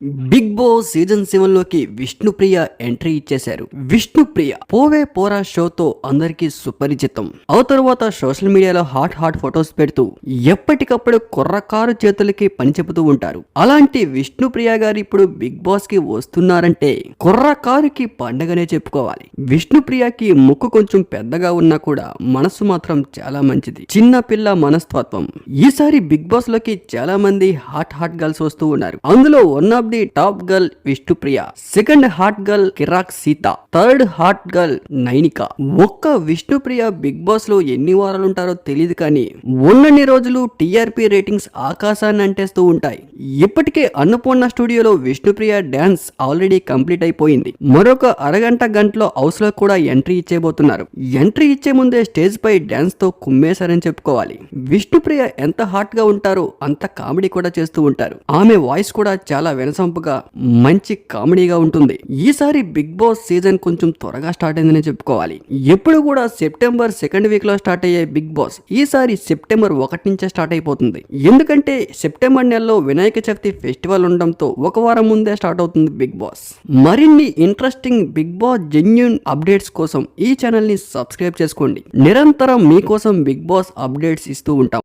Big boss season 7 లోకి Vishnupriya entry ఇచ్చేశారు. విష్ణుప్రియ పోవే పోరా షోతో అందరికీ సుపరిచితం. ఆ తర్వాత సోషల్ మీడియాలో హాట్ ఫొటోస్ పెడుతూ ఎప్పటికప్పుడు కుర్రకారు చేతులకి పని చెబుతూ ఉంటారు. అలాంటి విష్ణుప్రియ గారు ఇప్పుడు బిగ్ బాస్ కి వస్తున్నారంటే కుర్రకారుకి పండగనే చెప్పుకోవాలి. విష్ణుప్రియకి ముక్కు కొంచెం పెద్దగా ఉన్నా కూడా మనసు మాత్రం చాలా మంచిది. చిన్న పిల్ల మనస్తత్వం. ఈసారి బిగ్ బాస్ లోకి చాలా మంది హాట్ గర్ల్స్ వస్తూ ఉన్నారు. అందులో one of the top girl Vishnupriya, second hot girl Kiraak Seetha, third hot girl Nainika. ఒక్క విష్ణుప్రియ బిగ్ బాస్ లో ఎన్ని వారాలు ఉంటారో తెలియదు, కానీ ఉన్నన్ని రోజులు టీఆర్పీ రేటింగ్స్ ఆకాశాన్ని అంటేస్తూ ఉంటాయి. ఇప్పటికే అన్నపూర్ణ స్టూడియోలో విష్ణుప్రియ డాన్స్ ఆల్రెడీ కంప్లీట్ అయిపోయింది. మరొక గంటలో హౌస్ లో కూడా ఎంట్రీ ఇచ్చేబోతున్నారు. ఎంట్రీ ఇచ్చే ముందే స్టేజ్ పై డాన్స్ తో కుమ్మేశారని చెప్పుకోవాలి. విష్ణుప్రియ ఎంత హాట్ గా ఉంటారో అంత కామెడీ కూడా చేస్తూ ఉంటారు. ఆమె వాయిస్ కూడా చాలా వినసొంపుగా మంచి కామెడీగా ఉంటుంది. ఈసారి బిగ్ బాస్ సీజన్ కొంచెం త్వరగా స్టార్ట్ అయిందని చెప్పుకోవాలి. ఎప్పుడు కూడా సెప్టెంబర్ సెకండ్ వీక్ లో స్టార్ట్ అయ్యే బిగ్ బాస్ ఈసారి సెప్టెంబర్ 1 నుంచే స్టార్ట్ అయిపోతుంది. ఎందుకంటే సెప్టెంబర్ నెలలో వినాయక చవితి ఫెస్టివల్ ఉండడంతో ఒక వారం ముందే స్టార్ట్ అవుతుంది బిగ్ బాస్. మరిన్ని interesting Bigg Boss genuine updates కోసం ఈ ఛానల్ ని సబ్స్క్రైబ్ చేసుకోండి. నిరంతరం మీకోసం బిగ్ బాస్ అప్డేట్స్ ఇస్తూ ఉంటాం.